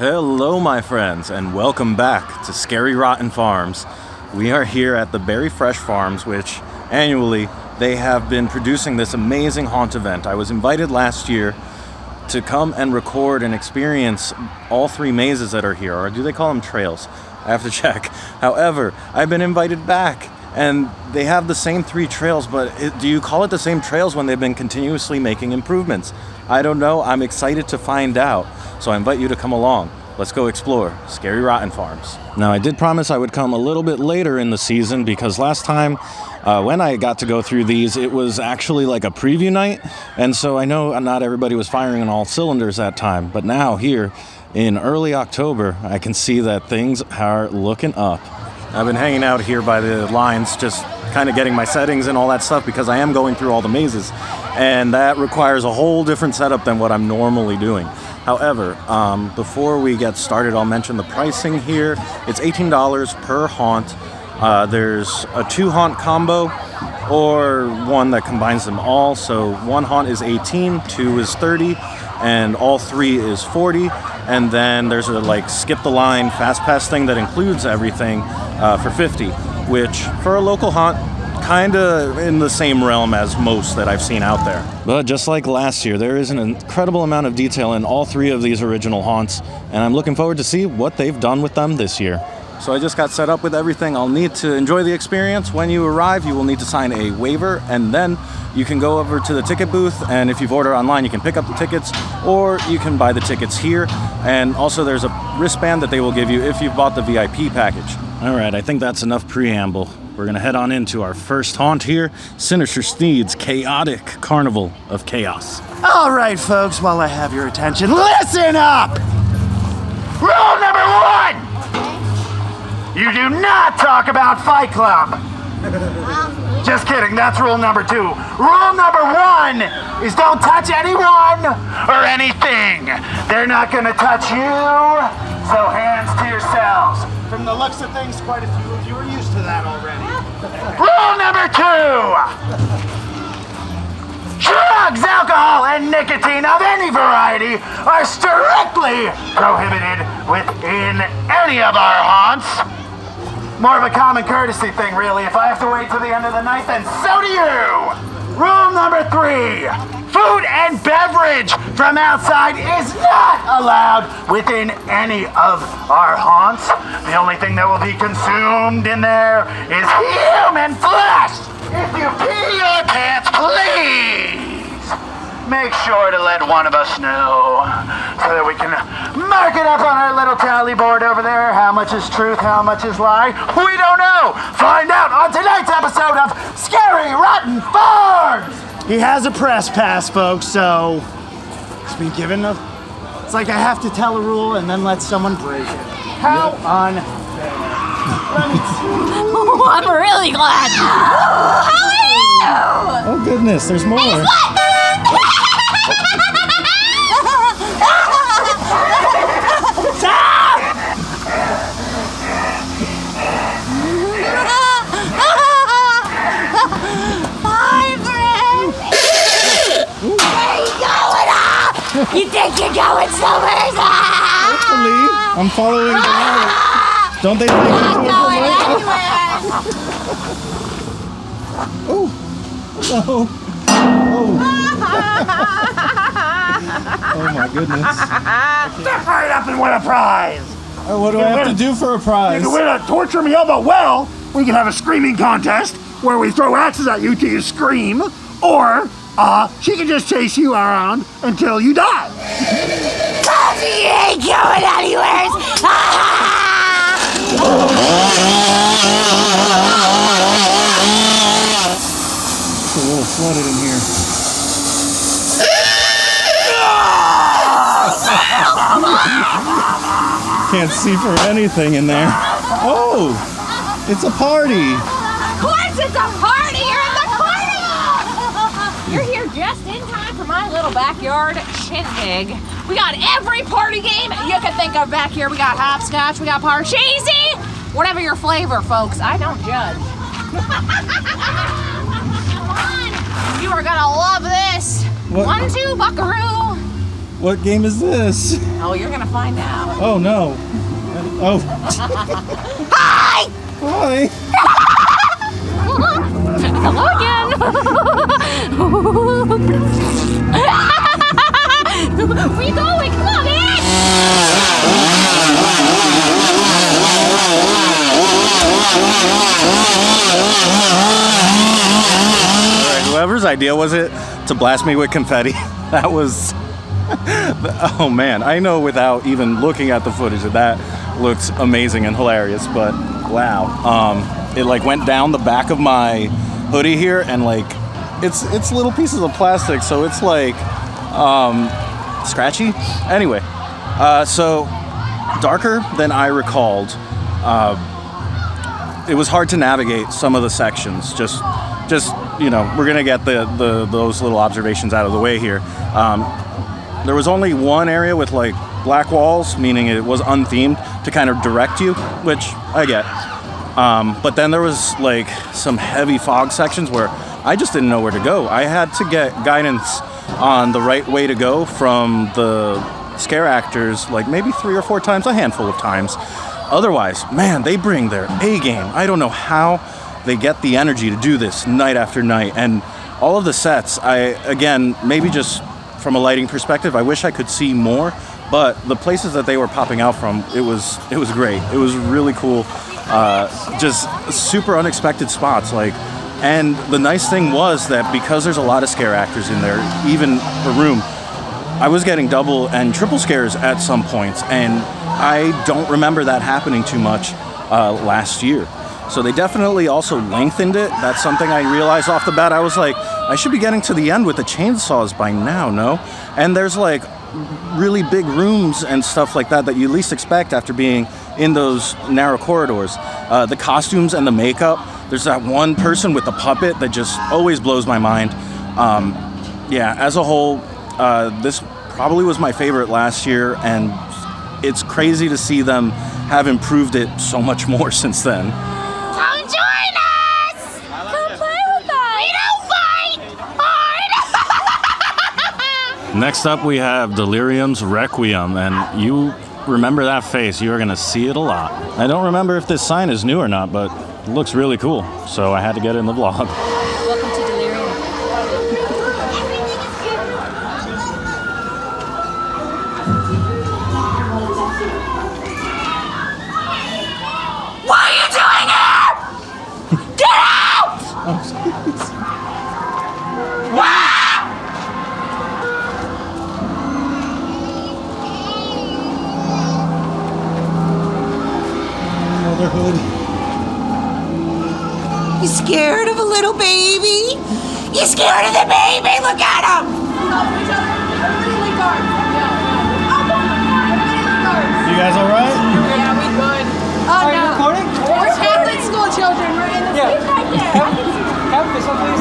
Hello, my friends, and welcome back to Scary Rotten Farms. We are here at the Berry Fresh Farms, which annually they have been producing this amazing haunt event. I was invited last year to come and record and experience all three mazes that are here, or do they call them trails? I have to check. However, I've been invited back, and they have the same three trails, but do you call it the same trails when they've been continuously making improvements? I don't know. I'm excited to find out. So I invite you to come along. Let's go explore Scary Rotten Farms. Now, I did promise I would come a little bit later in the season because last time when I got to go through these, it was actually like a preview night. And so I know not everybody was firing on all cylinders that time. But now here in early October, I can see that things are looking up. I've been hanging out here by the lines, just kind of getting my settings and all that stuff because I am going through all the mazes. And that requires a whole different setup than what I'm normally doing. However, before we get started, I'll mention the pricing here. It's $18 per haunt. There's a 2-haunt combo or one that combines them all. So 1 haunt is 18, 2 is 30, and all 3 is 40. And then there's a skip the line fast pass thing that includes everything for 50, which for a local haunt, kind of in the same realm as most that I've seen out there. But just like last year, there is an incredible amount of detail in all 3 of these original haunts, and I'm looking forward to see what they've done with them this year. So I just got set up with everything I'll need to enjoy the experience. When you arrive, you will need to sign a waiver, and then you can go over to the ticket booth, and if you've ordered online, you can pick up the tickets, or you can buy the tickets here. And also there's a wristband that they will give you if you've bought the VIP package. All right, I think that's enough preamble. We're gonna head on into our first haunt here, Sinister Sneads' chaotic Carnival of Chaos. All right, folks, while I have your attention, listen up! Rule number 1! You do not talk about Fight Club! Just kidding, that's rule number 2. Rule number 1 is don't touch anyone or anything. They're not gonna touch you, so hands to yourselves. From the looks of things, quite a few of you are used to that already. Rule number 2! Drugs, alcohol, and nicotine of any variety are strictly prohibited within any of our haunts. More of a common courtesy thing, really. If I have to wait till the end of the night, then so do you! Rule number 3. Food and beverage from outside is not allowed within any of our haunts. The only thing that will be consumed in there is human flesh! If you pee your pants, please! Make sure to let one of us know so that we can mark it up on our little tally board over there. How much is truth, how much is lie? We don't know! Find out on tonight's episode of Scary Rotten Farms! He has a press pass, folks, so he's been given a... It's like I have to tell a rule and then let someone break it. How unfair. Oh, I'm really glad. How are you? Oh goodness, there's more. You think you're going somewhere? Hopefully. I'm following the light. Don't they think I'm going anywhere. Oh. No. Oh. Oh my goodness. Step right up and win a prize! What do I have to do for a prize? You can win a torture me of a well. We can have a screaming contest where we throw axes at you till you scream, or she can just chase you around until you die. You ain't going anywhere. It's a little flooded in here. Can't see for anything in there. Oh, it's a party. Of course it's a party. You're in the carnival. You're here just in time for my little backyard shindig. We got every party game you can think of back here. We got hopscotch, we got parcheesi, whatever your flavor, folks. I don't judge. Come on, you are gonna love this. What? 1, 2, buckaroo. What game is this? Oh, you're gonna find out. Oh no. Oh. Hi! Hi. Hello again. Where you going? Come on, man! Alright, whoever's idea was it to blast me with confetti? That was... Oh man, I know without even looking at the footage that looked amazing and hilarious, but wow. It like went down the back of my hoodie here, and like it's little pieces of plastic, so it's like scratchy. Anyway, so darker than I recalled. It was hard to navigate some of the sections. Just you know, we're gonna get those little observations out of the way here. There was only one area with like black walls, meaning it was unthemed, to kind of direct you, which I get. But then there was like some heavy fog sections where I just didn't know where to go. I had to get guidance on the right way to go from the scare actors like maybe 3 or 4 times, a handful of times. Otherwise, man, they bring their A game. I don't know how they get the energy to do this night after night. And all of the sets, again, maybe just from a lighting perspective, I wish I could see more, but the places that they were popping out from, it was great. It was really cool. Just super unexpected spots, like, and the nice thing was that because there's a lot of scare actors in there, even per room, I was getting double and triple scares at some points, and I don't remember that happening too much last year. So they definitely also lengthened it. That's something I realized off the bat. I was like, I should be getting to the end with the chainsaws by now, no? And there's like really big rooms and stuff like that you least expect after being in those narrow corridors. The costumes and the makeup. There's that one person with the puppet that just always blows my mind. Yeah, as a whole, this probably was my favorite last year, and it's crazy to see them have improved it so much more since then. Come join us! Come play with us! We don't fight hard! Next up, we have Delirium's Requiem, and you remember that face. You're going to see it a lot. I don't remember if this sign is new or not, but it looks really cool, so I had to get it in the vlog. Welcome to Delirium. Why are you doing it? Get out! Another hood. You scared of a little baby? You scared of the baby? Look at him! You guys all right? Yeah, we good. Are you recording? We're Catholic school children. We're in the seat right there. Have this one, please.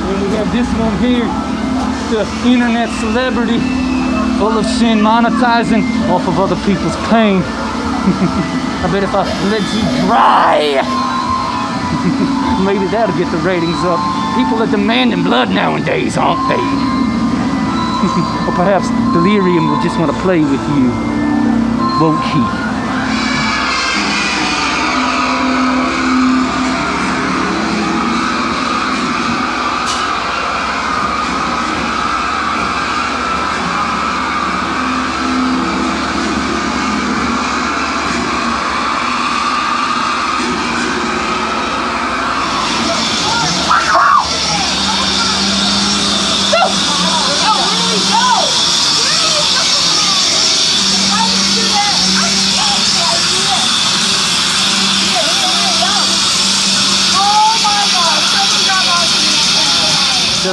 And we have this one here, the internet celebrity, full of sin, monetizing off of other people's pain. I bet if I let you dry, maybe that'll get the ratings up. People are demanding blood nowadays, aren't they? Or perhaps Delirium will just want to play with you, won't he?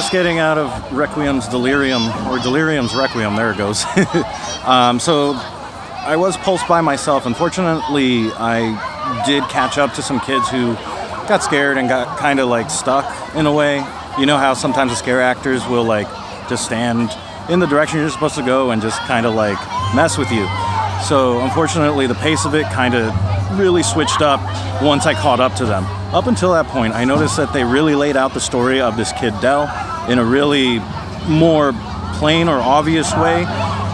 just getting out of Requiem's Delirium, or Delirium's Requiem, there it goes. So I was pulsed by myself. Unfortunately, I did catch up to some kids who got scared and got kind of like stuck in a way. You know how sometimes the scare actors will like just stand in the direction you're supposed to go and just kind of like mess with you. So unfortunately, the pace of it kind of really switched up once I caught up to them. Up until that point, I noticed that they really laid out the story of this kid Dell in a really more plain or obvious way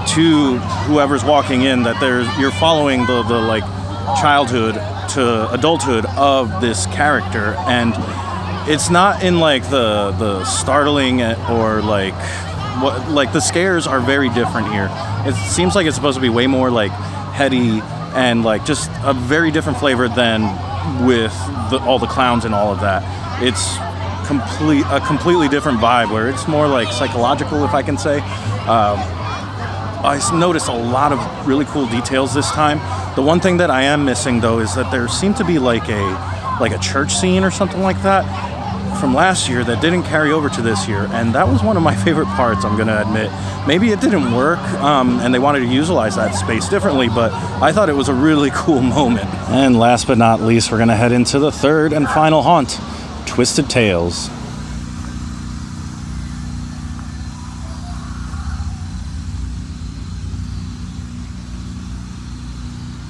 to whoever's walking in, that you're following the like childhood to adulthood of this character, and it's not in like the startling or like what, like the scares are very different here. It seems like it's supposed to be way more like heady and like just a very different flavor than with all the clowns and all of that. It's a completely different vibe where it's more like psychological, if I can say. I noticed a lot of really cool details this time. The one thing that I am missing though is that there seemed to be like a church scene or something like that from last year that didn't carry over to this year, and that was one of my favorite parts, I'm gonna admit. Maybe it didn't work and they wanted to utilize that space differently, but I thought it was a really cool moment. And last but not least, we're gonna head into the third and final haunt, Twisted Tales.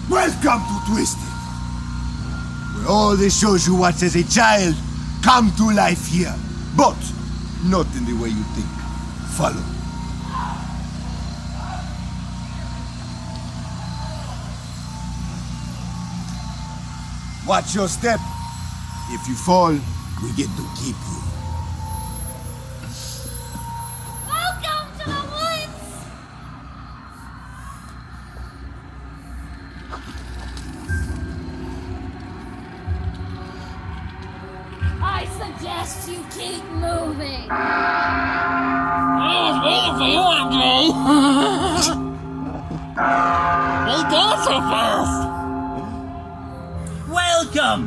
Welcome to Twisted, where all the shows you watched as a child come to life here, but not in the way you think. Follow. Watch your step. If you fall, we get to keep you. Welcome to the woods! I suggest you keep moving. I was waiting for you, Andre. They go so fast. Welcome!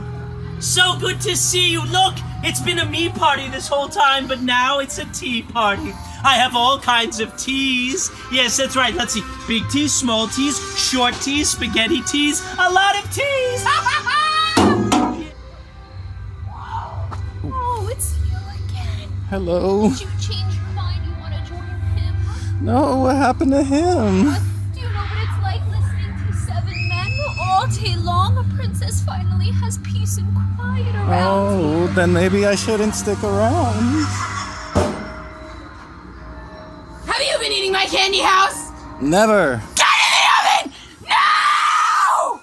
So good to see you. Look, it's been a me party this whole time, but now it's a tea party. I have all kinds of teas. Yes, that's right. Let's see. Big teas, small teas, short teas, spaghetti teas, a lot of teas. Oh, it's you again. Hello. Did you change your mind? You want to join him? No, what happened to him? Do you know what it's like listening to 7 men all day long? A princess finally has peace and quiet around. Oh, then maybe I shouldn't stick around. Have you been eating my candy house? Never. Get in the oven! No!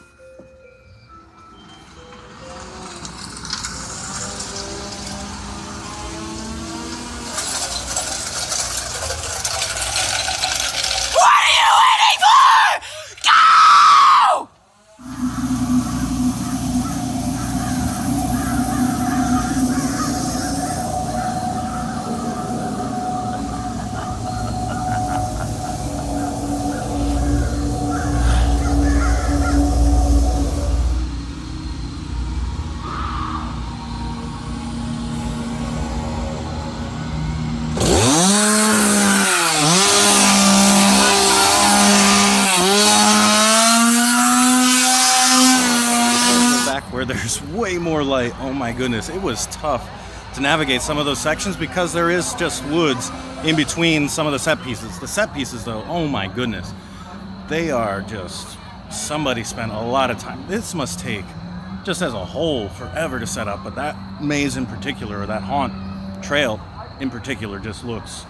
What are you waiting for? Go! Back where there's way more light. Oh my goodness, it was tough to navigate some of those sections because there is just woods in between some of the set pieces. The set pieces though, oh my goodness, they are just, somebody spent a lot of time. This must take, just as a whole, forever to set up, but that maze in particular, or that haunt trail in particular, just looks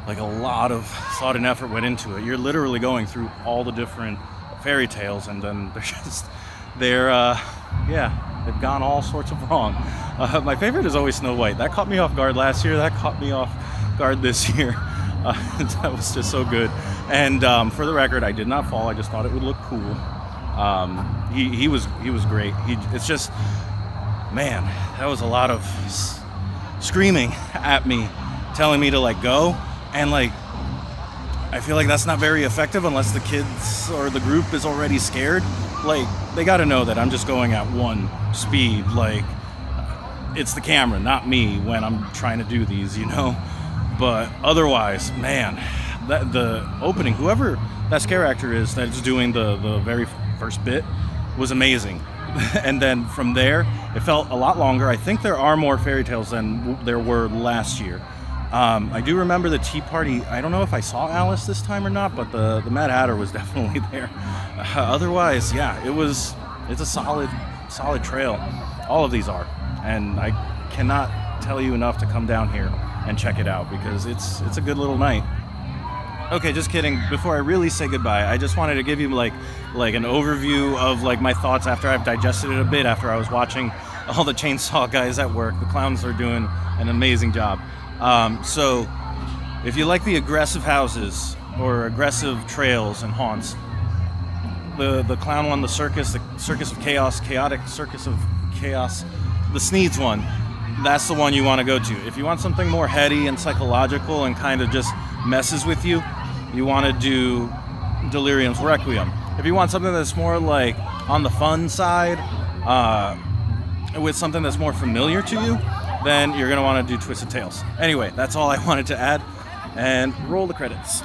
like a lot of thought and effort went into it. You're literally going through all the different fairy tales, and then they've gone all sorts of wrong. My favorite is always Snow White. That caught me off guard last year. That caught me off guard this year. That was just so good. And for the record, I did not fall. I just thought it would look cool. He was great. It's just, man, that was a lot of screaming at me, telling me to like go, and like I feel like that's not very effective unless the kids or the group is already scared. Like, they gotta know that I'm just going at one speed. Like, it's the camera, not me, when I'm trying to do these, you know? But otherwise, man, the opening, whoever that scare actor is that's doing the very first bit was amazing. And then from there, it felt a lot longer. I think there are more fairy tales than there were last year. I do remember the tea party. I don't know if I saw Alice this time or not, but the Mad Hatter was definitely there. Otherwise, yeah, it's a solid trail. All of these are, and I cannot tell you enough to come down here and check it out because it's a good little night. Okay, just kidding. Before I really say goodbye, I just wanted to give you like an overview of like my thoughts after I've digested it a bit after I was watching all the chainsaw guys at work. The clowns are doing an amazing job. So if you like the aggressive houses or aggressive trails and haunts, the clown one, the circus of chaos, chaotic circus of chaos, the Sneads one, that's the one you want to go to. If you want something more heady and psychological and kind of just messes with you, you want to do Delirium's Requiem. If you want something that's more like on the fun side, with something that's more familiar to you, then you're going to want to do Twisted Tales. Anyway, that's all I wanted to add, and roll the credits.